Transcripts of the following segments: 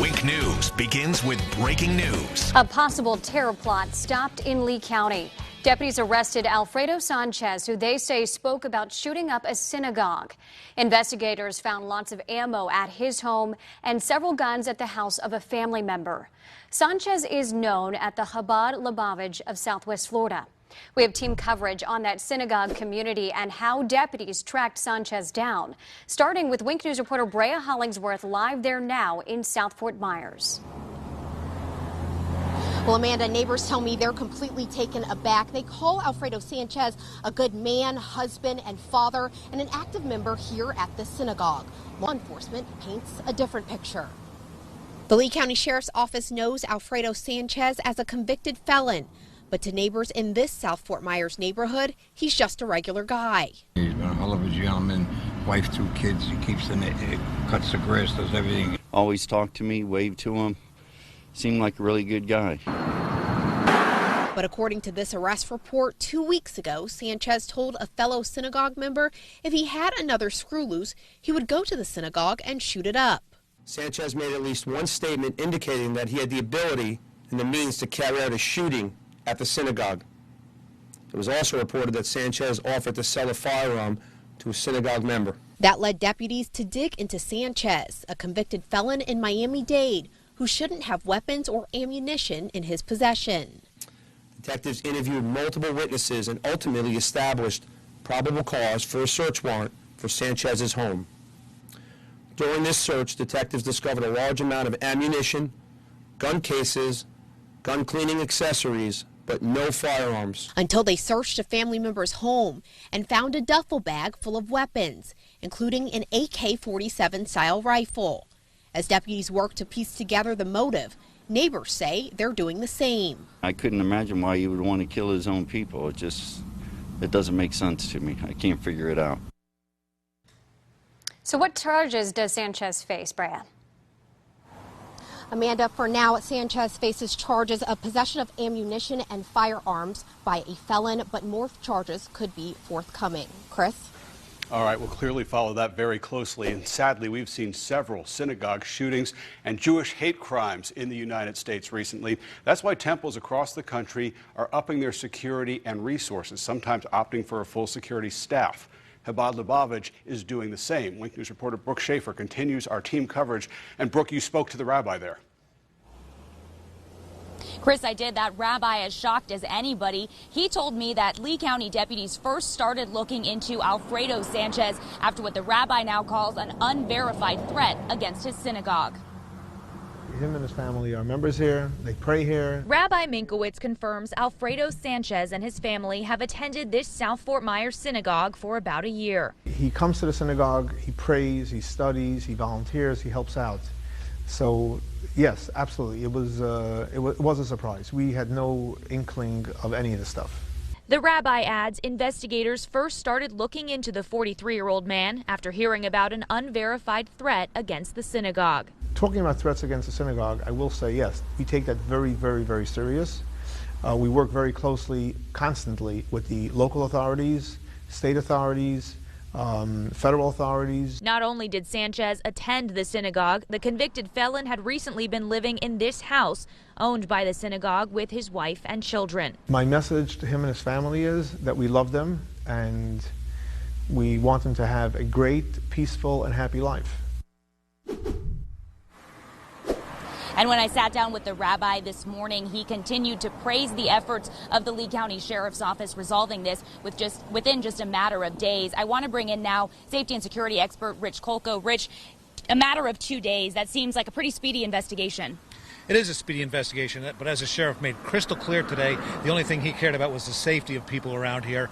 Wink News begins with breaking news. A possible terror plot stopped in Lee County. Deputies arrested Alfredo Sanchez, who they say spoke about shooting up a synagogue. Investigators found lots of ammo at his home and several guns at the house of a family member. Sanchez is known at the Chabad Lubavitch of Southwest Florida. We have team coverage on that synagogue community and how deputies tracked Sanchez down. Starting with Wink News reporter Brea Hollingsworth live there now in South Fort Myers. Well, Amanda, neighbors tell me they're completely taken aback. They call Alfredo Sanchez a good man, husband, and father, and an active member here at the synagogue. Law enforcement paints a different picture. The Lee County Sheriff's Office knows Alfredo Sanchez as a convicted felon. But to neighbors in this South Fort Myers neighborhood, he's just a regular guy. He's been a hell of a gentleman, wife, 2 kids. He keeps cuts the grass, does everything. Always talked to me, waved to him. Seemed like a really good guy. But according to this arrest report, 2 weeks ago, Sanchez told a fellow synagogue member if he had another screw loose, he would go to the synagogue and shoot it up. Sanchez made at least one statement indicating that he had the ability and the means to carry out a shooting at the synagogue. It was also reported that Sanchez offered to sell a firearm to a synagogue member. That led deputies to dig into Sanchez, a convicted felon in Miami-Dade who shouldn't have weapons or ammunition in his possession. Detectives interviewed multiple witnesses and ultimately established probable cause for a search warrant for Sanchez's home. During this search, detectives discovered a large amount of ammunition, gun cases, gun cleaning accessories, but no firearms. Until they searched a family member's home and found a duffel bag full of weapons, including an AK-47 style rifle. As deputies work to piece together the motive, neighbors say they're doing the same. I couldn't imagine why you would want to kill his own people. It doesn't make sense to me. I can't figure it out. So what charges does Sanchez face, Brea? Amanda, for now, Sanchez faces charges of possession of ammunition and firearms by a felon, but more charges could be forthcoming. Chris? All right, we'll clearly follow that very closely. And sadly, we've seen several synagogue shootings and Jewish hate crimes in the United States recently. That's why temples across the country are upping their security and resources, sometimes opting for a full security staff. Chabad Lubavitch is doing the same. Wink News reporter Brooke Schaefer continues our team coverage. And Brooke, you spoke to the rabbi there. Chris, I did. That rabbi as shocked as anybody. He told me that Lee County deputies first started looking into Alfredo Sanchez after what the rabbi now calls an unverified threat against his synagogue. Him and his family are members here. They pray here. Rabbi Minkowitz confirms Alfredo Sanchez and his family have attended this South Fort Myers synagogue for about a year. He comes to the synagogue, he prays, he studies, he volunteers, he helps out. So, yes, absolutely. It was a surprise. We had no inkling of any of this stuff. The rabbi adds investigators first started looking into the 43-year-old man after hearing about an unverified threat against the synagogue. Talking about threats against the synagogue, I will say yes, we take that very, very, very serious. We work very closely, constantly, with the local authorities, state authorities, federal authorities. Not only did Sanchez attend the synagogue, the convicted felon had recently been living in this house owned by the synagogue with his wife and children. My message to him and his family is that we love them and we want them to have a great, peaceful, and happy life. And when I sat down with the rabbi this morning, he continued to praise the efforts of the Lee County Sheriff's Office resolving this within just a matter of days. I want to bring in now safety and security expert Rich Kolko. Rich, a matter of 2 days, that seems like a pretty speedy investigation. It is a speedy investigation, but as the sheriff made crystal clear today, the only thing he cared about was the safety of people around here.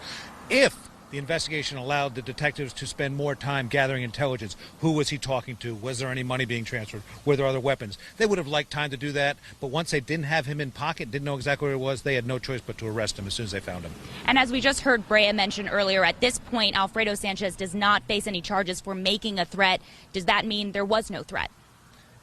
If the investigation allowed the detectives to spend more time gathering intelligence. Who was he talking to? Was there any money being transferred? Were there other weapons? They would have liked time to do that, but once they didn't have him in pocket, didn't know exactly where it was, they had no choice but to arrest him as soon as they found him. And as we just heard Brea mention earlier, at this point, Alfredo Sanchez does not face any charges for making a threat. Does that mean there was no threat?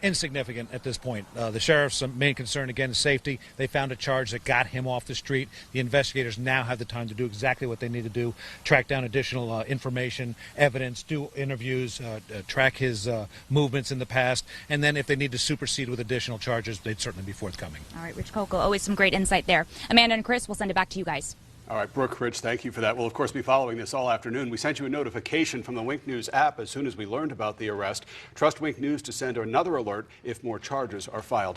insignificant at this point. The sheriff's main concern, again, is safety. They found a charge that got him off the street. The investigators now have the time to do exactly what they need to do, track down additional information, evidence, do interviews, track his movements in the past, and then if they need to supersede with additional charges, they'd certainly be forthcoming. All right, Rich Coco, always some great insight there. Amanda and Chris, we'll send it back to you guys. All right, Brooke, Rich, thank you for that. We'll, of course, be following this all afternoon. We sent you a notification from the Wink News app as soon as we learned about the arrest. Trust Wink News to send another alert if more charges are filed here.